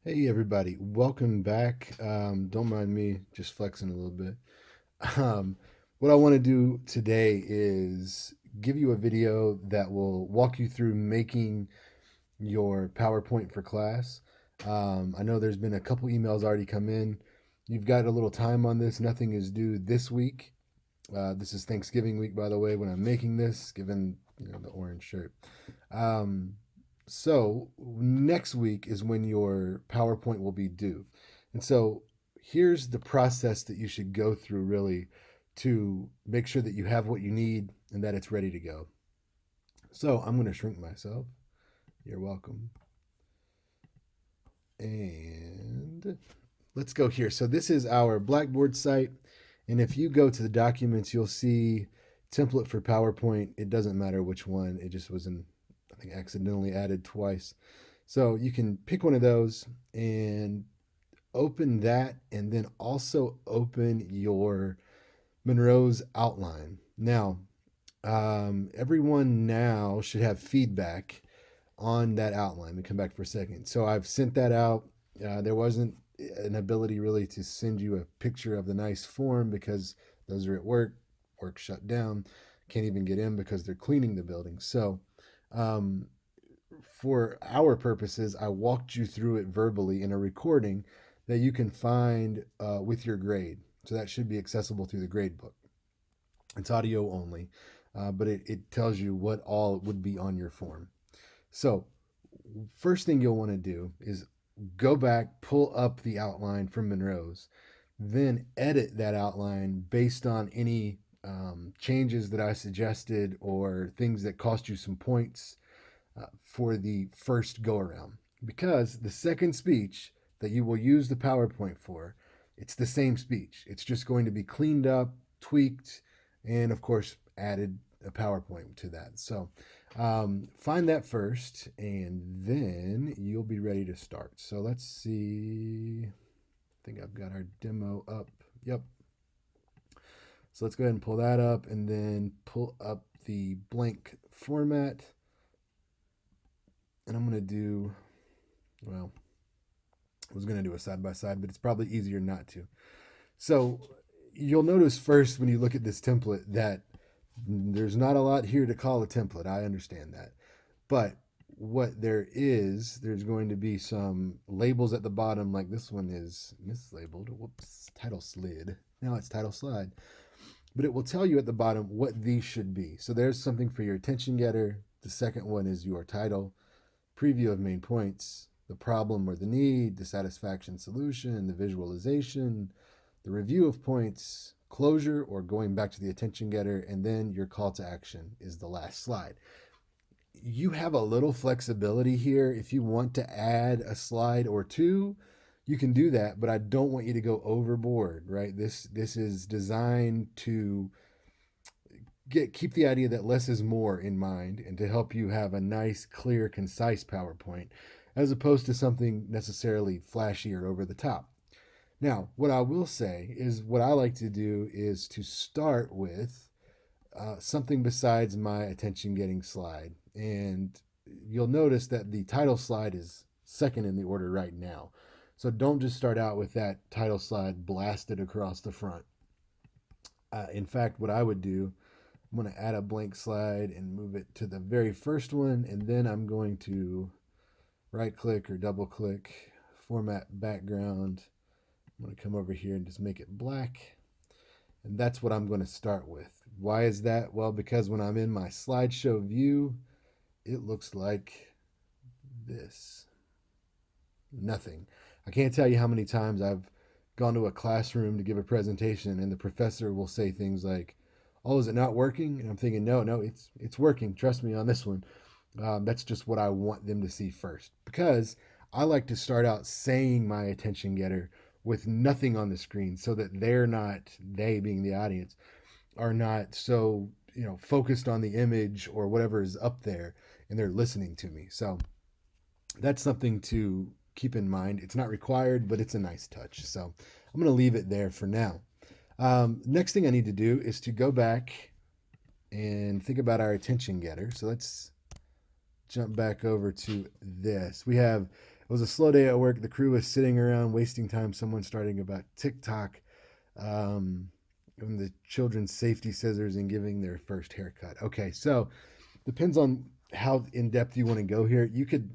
Hey everybody, welcome back. Don't mind me just flexing a little bit. Um, what I want to do today is give you a video that will walk you through making your PowerPoint for class. I know there's been a couple emails already come in. You've got a little time on this. Nothing is due this week. This is Thanksgiving week, by the way, when I'm making this, given the orange shirt. Um, so next week is when your PowerPoint will be due. And so here's the process that you should go through really to make sure that you have what you need and that it's ready to go. So I'm going to shrink myself. You're welcome. And let's go here. So this is our Blackboard site. And if you go to the documents, you'll see template for PowerPoint. It doesn't matter which one. It just was I think, accidentally added twice. So you can pick one of those and open that, and then also open your Monroe's outline. Now, everyone now should have feedback on that outline. Let me come back for a second. So I've sent that out. There wasn't an ability really to send you a picture of the nice form because those are at work. Work shut down. Can't even get in because they're cleaning the building. So, um, for our purposes, I walked you through it verbally in a recording that you can find with your grade. So that should be accessible through the grade book. It's audio only, but it tells you what all would be on your form. So, first thing you'll want to do is go back, pull up the outline from Monroe's, then edit that outline based on any changes that I suggested or things that cost you some points for the first go around. Because the second speech that you will use the PowerPoint for, it's the same speech. It's just going to be cleaned up, tweaked, and of course, added a PowerPoint to that. So find that first, and then you'll be ready to start. So let's see. I think I've got our demo up. Yep. So let's go ahead and pull that up and then pull up the blank format. And I'm going to do, well, I was going to do a side by side, but it's probably easier not to. So you'll notice first when you look at this template that there's not a lot here to call a template. I understand that. But what there's going to be some labels at the bottom, like this one is mislabeled. Whoops, title slid. Now it's title slide. But it will tell you at the bottom what these should be. So there's something for your attention getter. The second one is your title, preview of main points, the problem or the need, the satisfaction solution, the visualization, the review of points, closure or going back to the attention getter, and then your call to action is the last slide. You have a little flexibility here. If you want to add a slide or two, you can do that, but I don't want you to go overboard, right? This is designed to keep the idea that less is more in mind and to help you have a nice, clear, concise PowerPoint as opposed to something necessarily flashy or over the top. Now, what I will say is what I like to do is to start with something besides my attention getting slide. And you'll notice that the title slide is second in the order right now. So don't just start out with that title slide blasted across the front. In fact, what I would do, I'm going to add a blank slide and move it to the very first one. And then I'm going to right click or double click, format background. I'm going to come over here and just make it black. And that's what I'm going to start with. Why is that? Well, because when I'm in my slideshow view, it looks like this. Nothing. I can't tell you how many times I've gone to a classroom to give a presentation and the professor will say things like, "Oh, is it not working?" And I'm thinking, no, it's working. Trust me on this one. That's just what I want them to see first because I like to start out saying my attention getter with nothing on the screen so that they being the audience, are not so focused on the image or whatever is up there and they're listening to me. So that's something to keep in mind. It's not required, but it's a nice touch. So I'm going to leave it there for now. Next thing I need to do is to go back and think about our attention getter. So let's jump back over to this. We have was a slow day at work. The crew was sitting around wasting time. Someone starting about TikTok, and the children's safety scissors and giving their first haircut. Okay, so depends on how in depth you want to go here. You could,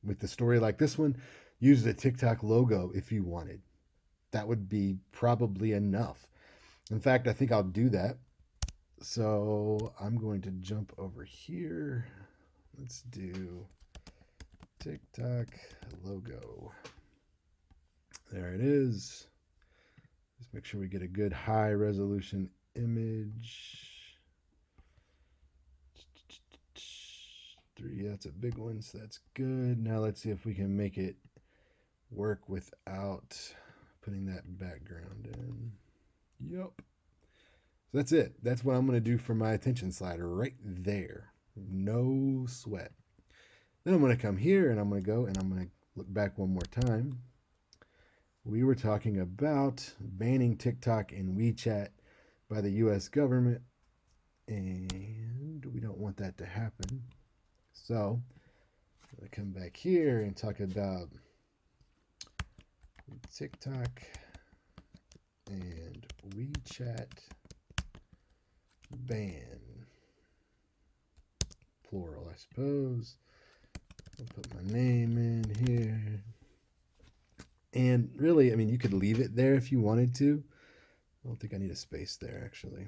with the story like this one, use the TikTok logo if you wanted. That would be probably enough. In fact, I think I'll do that. So I'm going to jump over here. Let's do TikTok logo. There it is. Just make sure we get a good high resolution image. 3, that's a big one, so that's good. Now let's see if we can make it work without putting that background in. Yep. So that's it. That's what I'm going to do for my attention slider right there. No sweat. Then I'm going to come here and I'm going to go and I'm going to look back one more time. We were talking about banning TikTok and WeChat by the US government, and we don't want that to happen. So I'm going to come back here and talk about TikTok and WeChat ban. Plural, I suppose. I'll put my name in here. And really, I mean, you could leave it there if you wanted to. I don't think I need a space there, actually.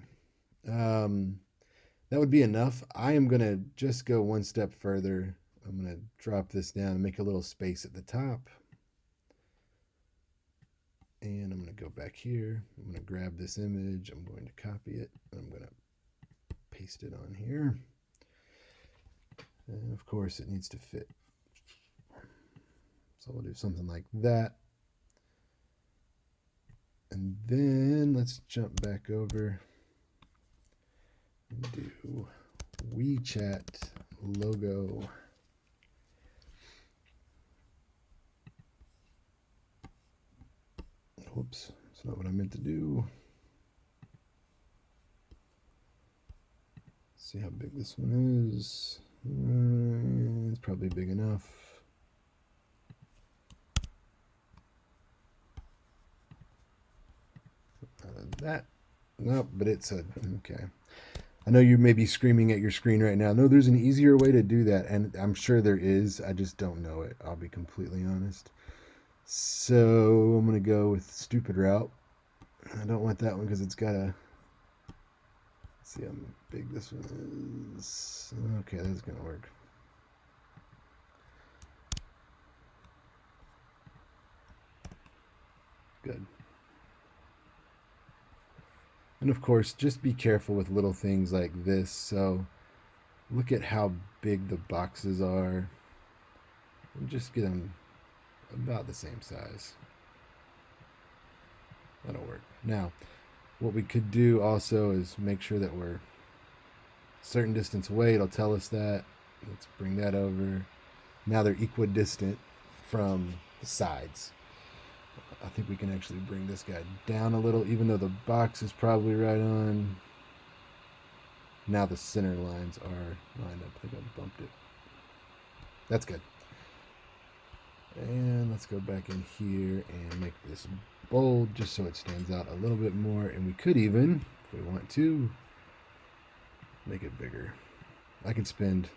That would be enough. I am going to just go one step further. I'm going to drop this down and make a little space at the top. And I'm going to go back here. I'm going to grab this image. I'm going to copy it. And I'm going to paste it on here. And of course, it needs to fit. So we'll do something like that. And then let's jump back over and do WeChat logo. Whoops, that's not what I meant to do. Let's see how big this one is. It's probably big enough. That. Nope, but it's a, okay. I know you may be screaming at your screen right now. No, there's an easier way to do that, and I'm sure there is. I just don't know it. I'll be completely honest. So I'm going to go with stupid route. I don't want that one because it's got a, see how big this one is. Okay, that's going to work. Good. And of course, just be careful with little things like this. So look at how big the boxes are. And just get them about the same size. That'll work. Now, what we could do also is make sure that we're a certain distance away. It'll tell us that. Let's bring that over. Now they're equidistant from the sides. I think we can actually bring this guy down a little, even though the box is probably right on. Now the center lines are lined up. I think I bumped it. That's good. And let's go back in here and make this bold just so it stands out a little bit more. And we could even, if we want to, make it bigger. I could spend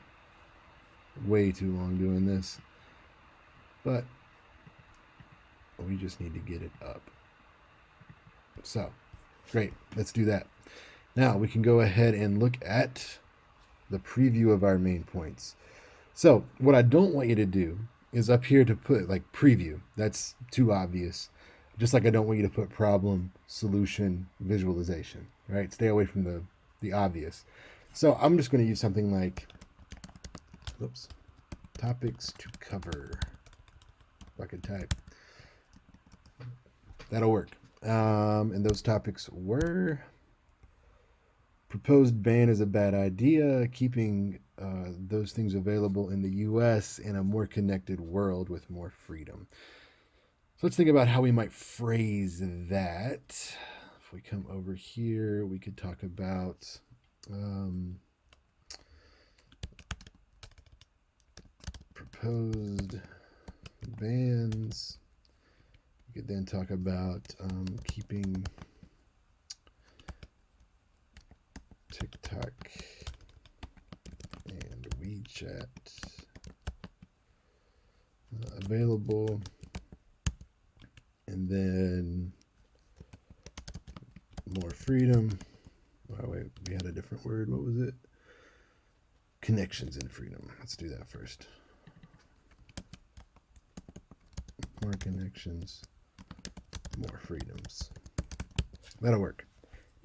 way too long doing this, but we just need to get it up. So, great. Let's do that. Now we can go ahead and look at the preview of our main points. So what I don't want you to do is up here to put like preview. That's too obvious. Just like I don't want you to put problem, solution, visualization, right? Stay away from the obvious. So I'm just going to use something like, oops, topics to cover. If I could type. That'll work. And those topics were proposed ban is a bad idea, keeping those things available in the US in a more connected world with more freedom. So let's think about how we might phrase that. If we come over here, we could talk about proposed bans. We could then talk about keeping TikTok and WeChat available, and then more freedom. Oh wait, we had a different word. What was it? Connections and freedom. Let's do that first. More connections, more freedoms. That'll work.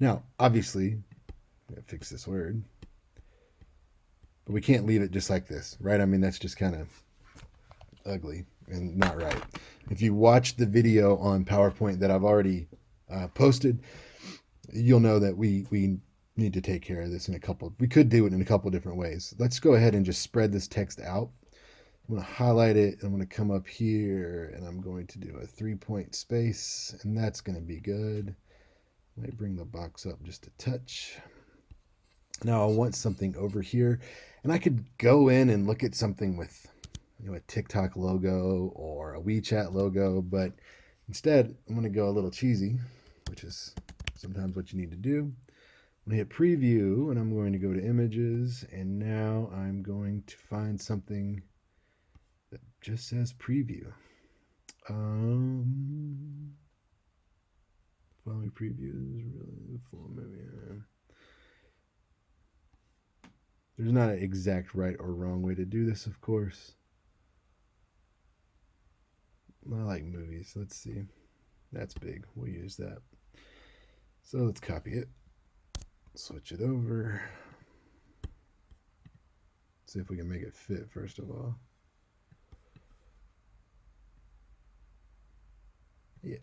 Now, obviously, I'm gonna fix this word, but we can't leave it just like this, right? I mean, that's just kind of ugly and not right. If you watch the video on PowerPoint that I've already posted, you'll know that we need to take care of this in a couple. We could do it in a couple different ways. Let's go ahead and just spread this text out. I'm going to highlight it. I'm going to come up here and I'm going to do a 3-point space, and that's going to be good. Let me bring the box up just a touch. Now I want something over here, and I could go in and look at something with, you know, a TikTok logo or a WeChat logo, but instead I'm going to go a little cheesy, which is sometimes what you need to do. I'm going to hit preview, and I'm going to go to images, and now I'm going to find something that just says preview. Following preview is really the full movie. There's not an exact right or wrong way to do this, of course. I like movies. Let's see. That's big. We'll use that. So let's copy it. Switch it over. See if we can make it fit first of all. Yeah.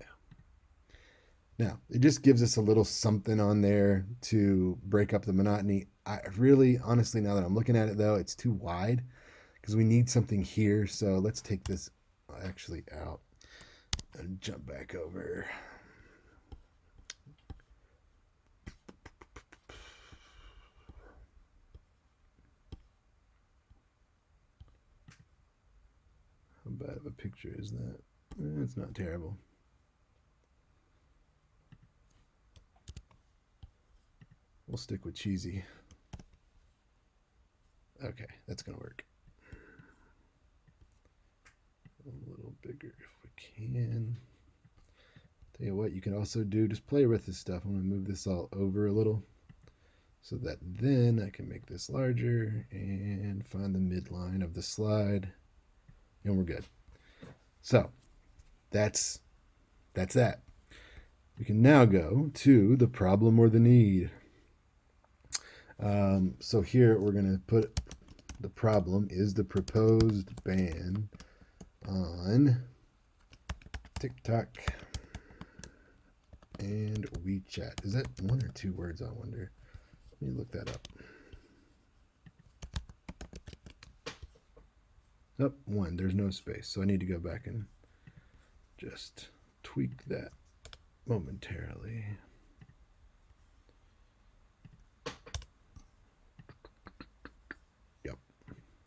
Now, it just gives us a little something on there to break up the monotony. I really, honestly, now that I'm looking at it though, it's too wide because we need something here. So let's take this actually out and jump back over. How bad of a picture is that? It's not terrible. We'll stick with cheesy. Okay, that's gonna work. A little bigger if we can. Tell you what, you can also do, just play with this stuff. I'm gonna move this all over a little so that then I can make this larger and find the midline of the slide, and we're good. So that's that. We can now go to the problem or the need. So here we're going to put the problem is the proposed ban on TikTok and WeChat. Is that one or two words, I wonder? Let me look that up. Oh, one. There's no space. So I need to go back and just tweak that momentarily. Yep.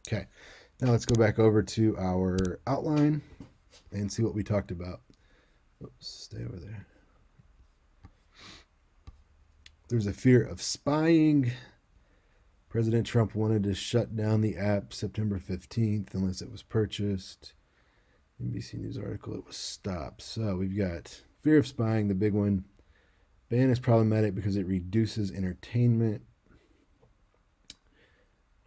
Okay. Now let's go back over to our outline and see what we talked about. Oops, stay over there. There's a fear of spying. President Trump wanted to shut down the app September 15th unless it was purchased. NBC News article, it was stopped. So we've got fear of spying, the big one. Ban is problematic because it reduces entertainment,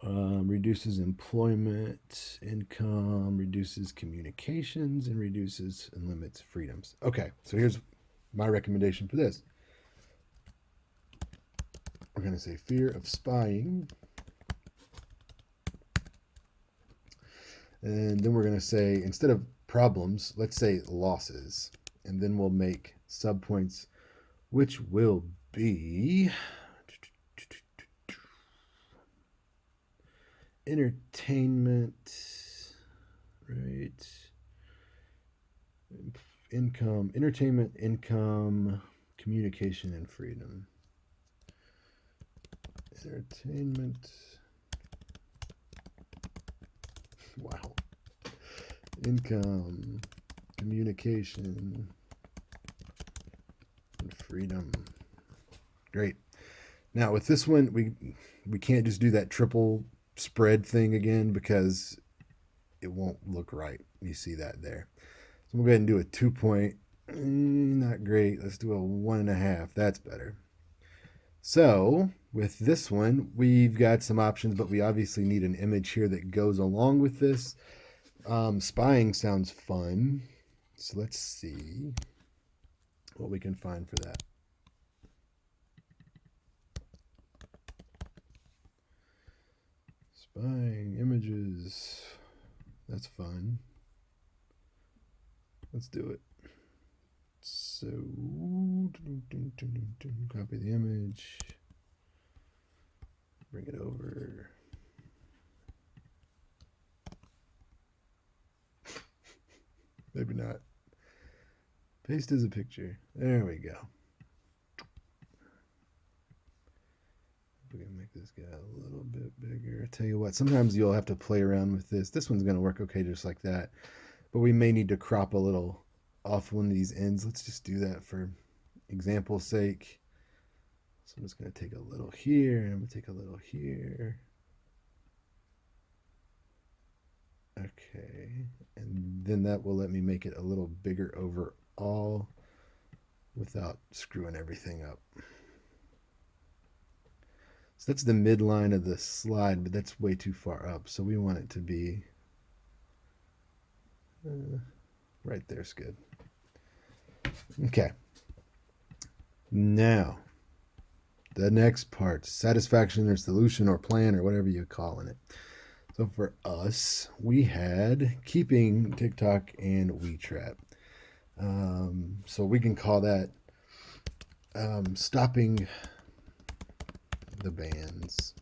reduces employment, income, reduces communications, and reduces and limits freedoms. Okay, so here's my recommendation for this. We're going to say fear of spying. And then we're going to say, instead of problems, let's say losses. And then we'll make subpoints, which will be entertainment, right? Income, entertainment, income, communication, and freedom. Entertainment. Wow. income, communication, and freedom. Great. Now with this one, we can't just do that triple spread thing again because it won't look right. You see that there. So we'll go ahead and do a 2 point. Not great. Let's do a 1.5. That's better. So with this one, we've got some options, but we obviously need an image here that goes along with this. Spying sounds fun. So let's see what we can find for that. Spying images. That's fun. Let's do it. So copy the image, bring it over. Maybe not. Paste as a picture. There we go. We're gonna make this guy a little bit bigger. I tell you what, sometimes you'll have to play around with this. This one's gonna work okay just like that, but we may need to crop a little off one of these ends. Let's just do that for example's sake. So I'm just gonna take a little here, and I'm gonna take a little here. Okay, and then that will let me make it a little bigger overall without screwing everything up. So that's the midline of the slide, but that's way too far up. So we want it to be right there's good. Okay. Now, the next part, satisfaction or solution or plan or whatever you're calling it. So for us, we had keeping TikTok and WeChat. So we can call that stopping the bans.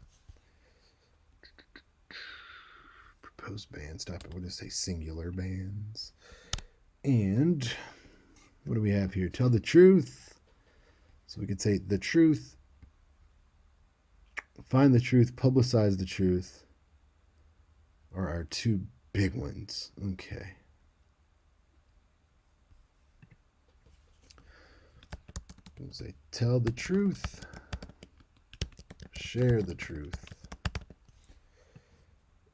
Proposed ban, stop it. What does it say? Singular bans. And what do we have here? Tell the truth. So we could say the truth, find the truth, publicize the truth are our two big ones. Okay. We'll say tell the truth, share the truth.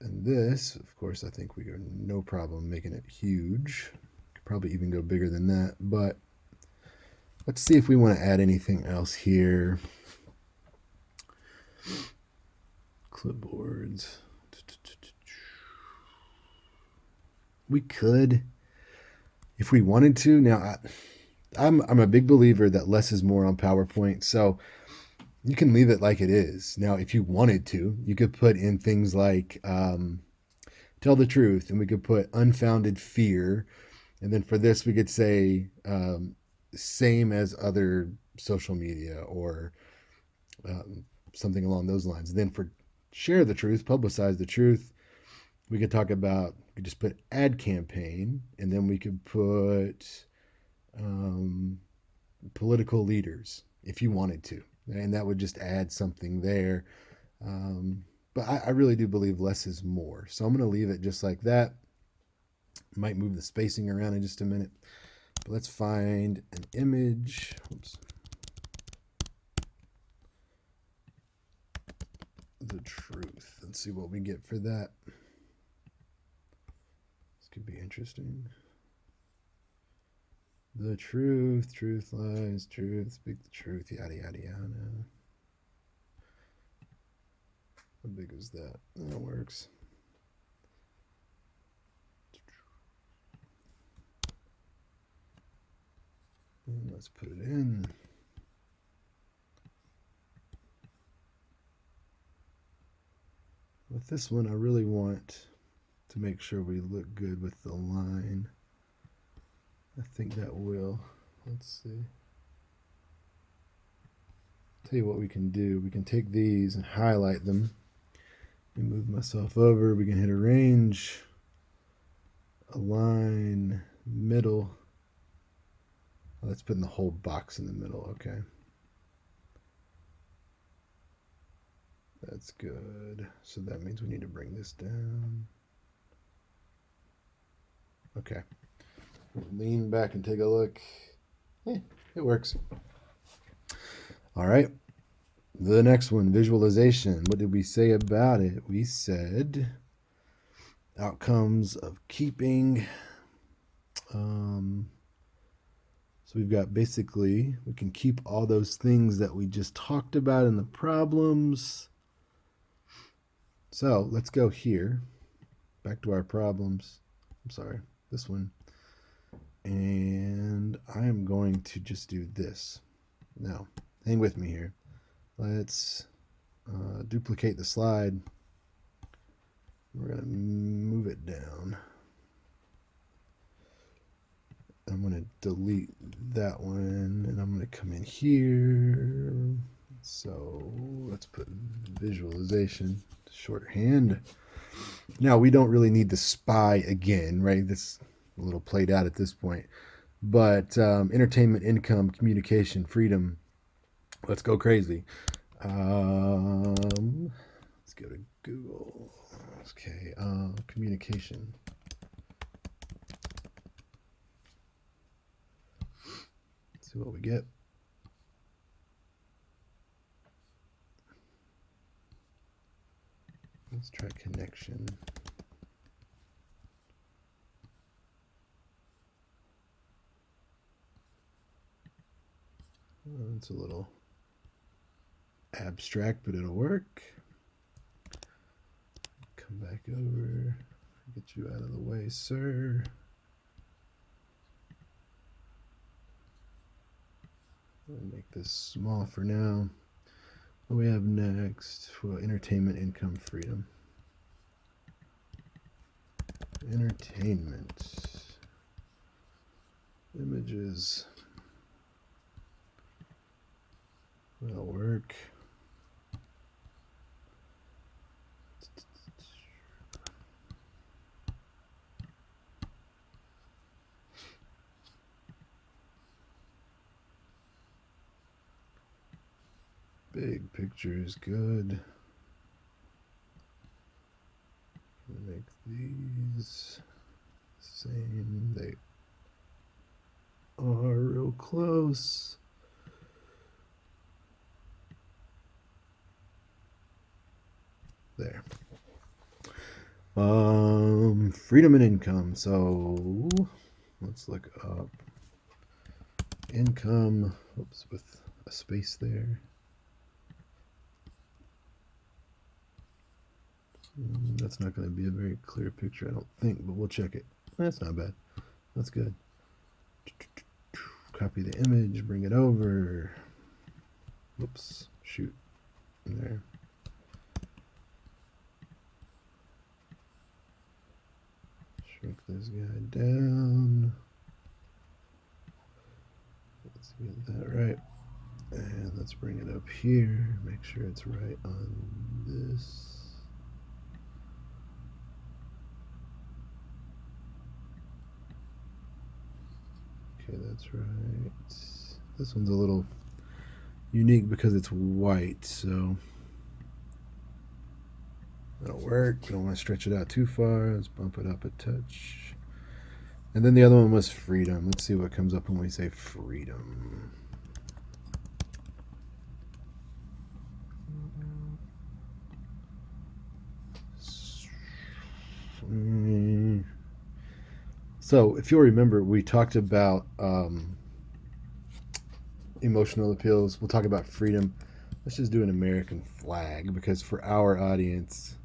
And this, of course, I think we got no problem making it huge. Could probably even go bigger than that, but let's see if we want to add anything else here. Clipboards. We could, if we wanted to. Now, I'm a big believer that less is more on PowerPoint, so you can leave it like it is. Now, if you wanted to, you could put in things like tell the truth, and we could put unfounded fear, and then for this we could say same as other social media or something along those lines. And then for share the truth, publicize the truth, we could talk about, we could just put ad campaign, and then we could put political leaders if you wanted to, and that would just add something there. But I really do believe less is more, so I'm going to leave it just like that. Might move the spacing around in just a minute, but let's find an image. Oops. The truth. Let's see what we get for that. This could be interesting. The truth, truth lies, truth, speak the truth, yada, yada, yada. How big is that? That works. And let's put it in. With this one, I really want to make sure we look good with the line. I think that will. Let's see. Tell you what we can do. We can take these and highlight them. Let me move myself over. We can hit arrange, align, middle. Oh, let's put in the whole box in the middle. Okay. That's good. So that means we need to bring this down. Okay. Lean back and take a look. It works. All right. The next one, visualization. What did we say about it? We said outcomes of keeping. So we've got basically, we can keep all those things that we just talked about in the problems. So let's go here, back to our problems. I'm sorry, this one. And I am going to just do this. Now, hang with me here. Let's duplicate the slide. We're going to move it down. I'm going to delete that one, and I'm going to come in here. So let's put visualization, shorthand. Now, we don't really need the SPY again, right? This a little played out at this point. But entertainment, income, communication, freedom. Let's go crazy. Let's go to Google. Okay, communication. Let's see what we get. Let's try connection. It's a little abstract, but it'll work. Come back over. Get you out of the way, sir. I'll make this small for now. What do we have next? Well, entertainment, income, freedom. Entertainment. Images. That'll work. Big picture is good. Make these same. They are real close. There. Freedom and income. So let's look up income. Oops, with a space there. That's not going to be a very clear picture, I don't think, but we'll check it. That's not bad. That's good. Copy the image, bring it over. Whoops, shoot. There. Shrink this guy down. Let's get that right. And let's bring it up here. Make sure it's right on this. Okay, that's right. This one's a little unique because it's white, so that'll work. We don't want to stretch it out too far. Let's bump it up a touch. And then the other one was freedom. Let's see what comes up when we say freedom. So if you'll remember, we talked about emotional appeals. We'll talk about freedom. Let's just do an American flag because for our audience,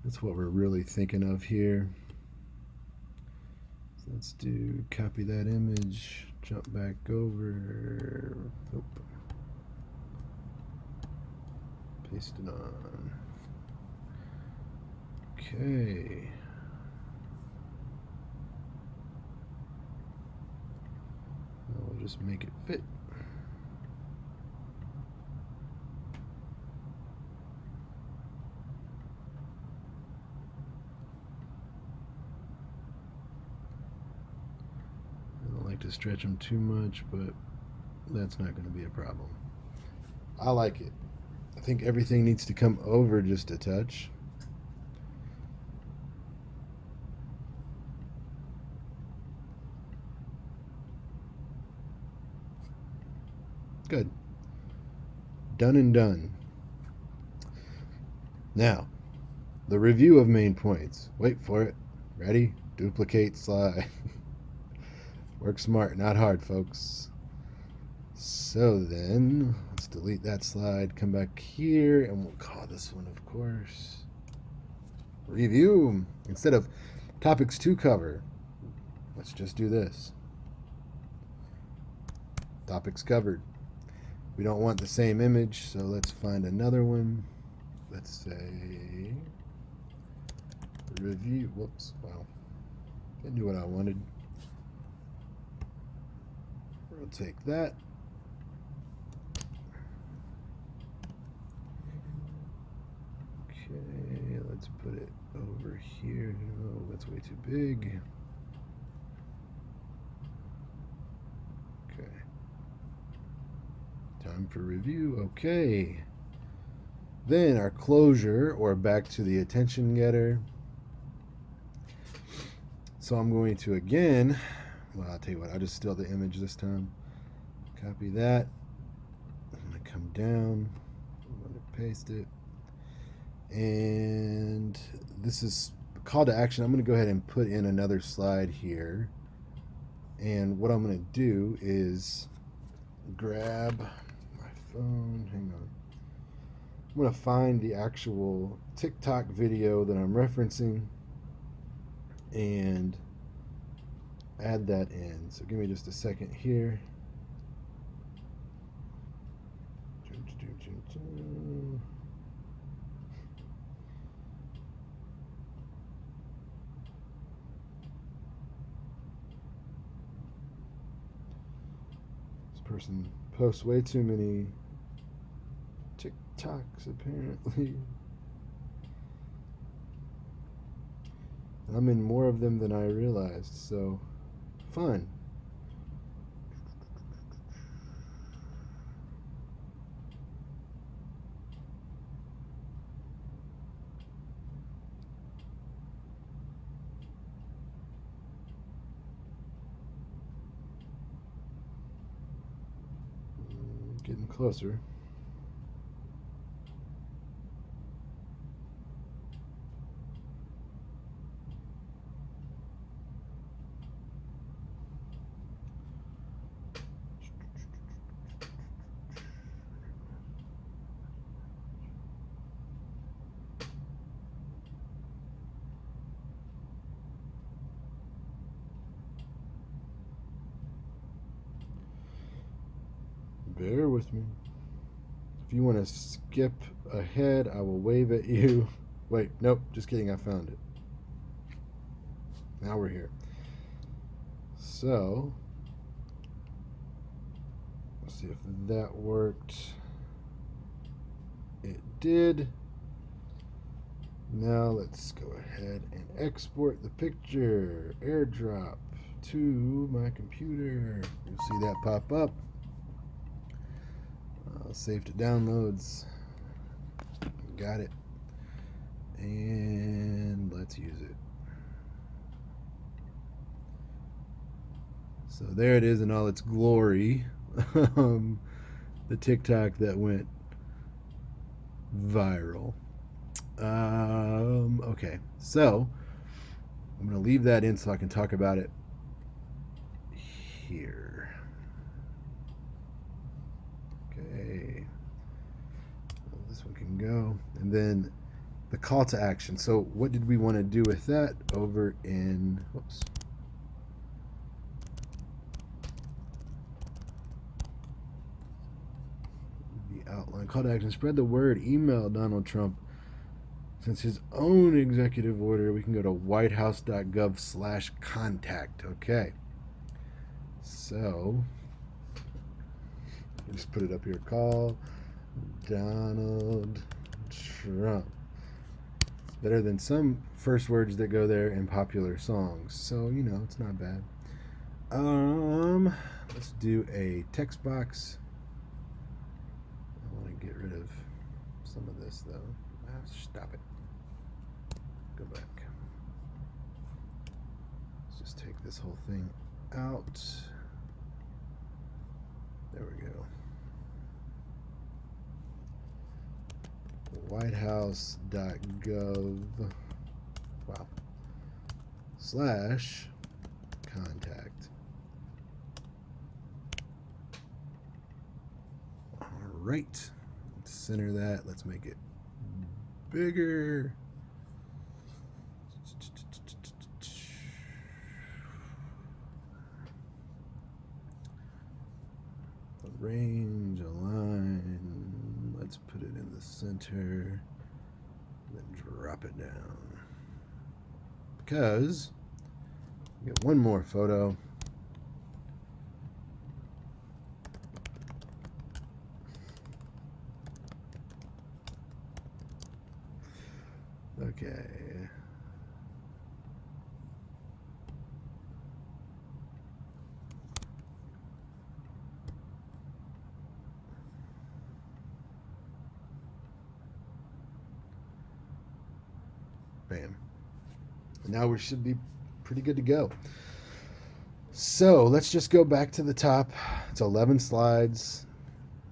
that's what we're really thinking of here. So let's do copy that image, jump back over, paste it on. Okay. We'll just make it fit. I don't like to stretch them too much, but that's not going to be a problem. I like it. I think everything needs to come over just a touch. Good. Done and done. Now, the review of main points. Wait for it. Ready? Duplicate slide. Work smart, not hard, folks. So then, let's delete that slide, come back here, and we'll call this one, of course, review. Instead of topics to cover, let's just do this. Topics covered. We don't want the same image, so let's find another one. Let's say review. Whoops, wow. Didn't do what I wanted. We'll take that. Okay, let's put it over here. Oh, that's way too big. Okay. Time for review. Okay. Then our closure, or back to the attention getter. So I'm going to again, well, I'll tell you what, I'll just steal the image this time. Copy that. I'm going to come down. I'm going to paste it. And this is call to action. I'm going to go ahead and put in another slide here. And what I'm going to do is grab my phone. Hang on. I'm going to find the actual TikTok video that I'm referencing and add that in. So give me just a second here. This person posts way too many TikToks apparently. I'm in more of them than I realized, so fun. Getting closer. Bear with me. If you want to skip ahead, I will wave at you. Wait, nope, just kidding, I found it. Now we're here. So, let's see if that worked. It did. Now let's go ahead and export the picture, airdrop to my computer. You'll see that pop up. Save to downloads. Got it. And let's use it. So there it is in all its glory. The TikTok that went viral. Okay, so I'm going to leave that in so I can talk about it here. Okay, well, this one can go. And then the call to action. So what did we want to do with that over in, whoops. The outline, call to action, spread the word, email Donald Trump. Since his own executive order, we can go to whitehouse.gov/contact. Okay. So, just put it up here. Call Donald Trump. It's better than some first words that go there in popular songs. So, you know, it's not bad. Let's do a text box. I want to get rid of some of this, though. Stop it. Go back. Let's just take this whole thing out. There we go. whitehouse.gov, wow, /contact. All right, let's center that. Let's make it bigger. Range, align. Let's put it in the center. Then drop it down. Because we get one more photo. Okay. Bam. Now we should be pretty good to go. So let's just go back to the top. It's 11 slides.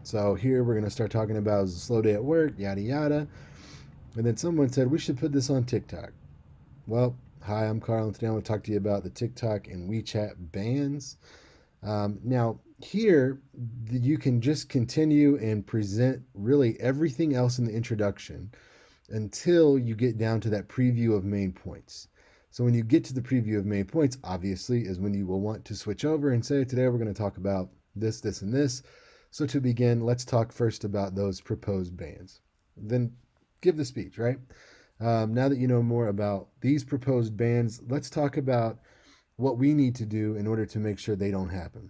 So here we're going to start talking about a slow day at work, yada yada. And then someone said we should put this on TikTok. Well, hi, I'm Carl, and today I want to talk to you about the TikTok and WeChat bans. Now, here you can just continue and present really everything else in the introduction until you get down to that preview of main points. So when you get to the preview of main points, obviously, is when you will want to switch over and say, today we're going to talk about this, this, and this. So to begin, let's talk first about those proposed bans. Then give the speech, right? Now that you know more about these proposed bans, let's talk about what we need to do in order to make sure they don't happen.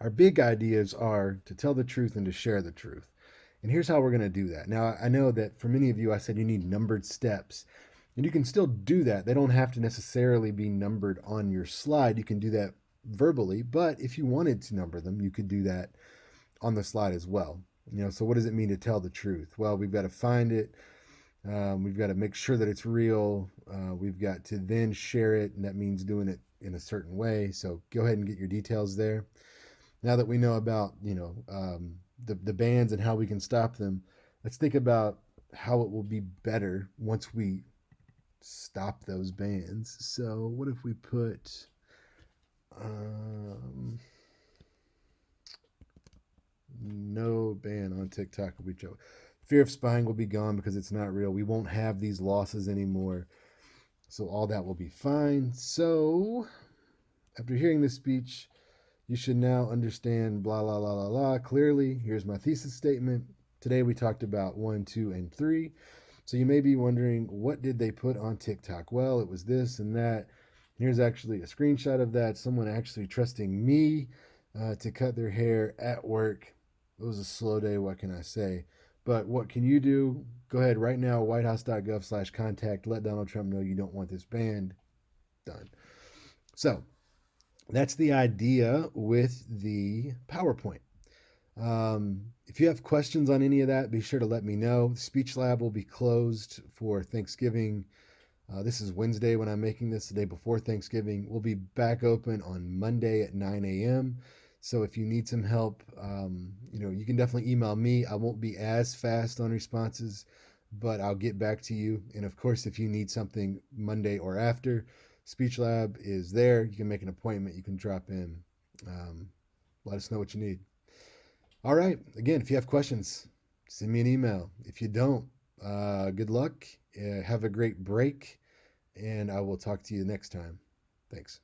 Our big ideas are to tell the truth and to share the truth. And here's how we're going to do that. Now, I know that for many of you, I said you need numbered steps. And you can still do that. They don't have to necessarily be numbered on your slide. You can do that verbally, but if you wanted to number them, you could do that on the slide as well. So what does it mean to tell the truth? Well, we've got to find it. We've got to make sure that it's real. We've got to then share it, and that means doing it in a certain way. So go ahead and get your details there. Now that we know about, the bans and how we can stop them, let's think about how it will be better once we stop those bans. So what if we put no ban on TikTok? Fear of spying will be gone because it's not real. We won't have these losses anymore. So all that will be fine. So after hearing this speech, you should now understand blah, blah, blah, blah, blah. Clearly, here's my thesis statement. Today we talked about 1, 2, and 3. So you may be wondering, what did they put on TikTok? Well, it was this and that. Here's actually a screenshot of that. Someone actually trusting me to cut their hair at work. It was a slow day, what can I say? But what can you do? Go ahead right now, whitehouse.gov/contact. Let Donald Trump know you don't want this banned. Done. So that's the idea with the PowerPoint. If you have questions on any of that, be sure to let me know. The Speech Lab will be closed for Thanksgiving. This is Wednesday when I'm making this, the day before Thanksgiving. We'll be back open on Monday at 9 a.m. So if you need some help, you can definitely email me. I won't be as fast on responses, but I'll get back to you. And of course, if you need something Monday or after, Speech Lab is there. You can make an appointment. You can drop in. Let us know what you need. All right. Again, if you have questions, send me an email. If you don't, good luck. Have a great break, and I will talk to you next time. Thanks.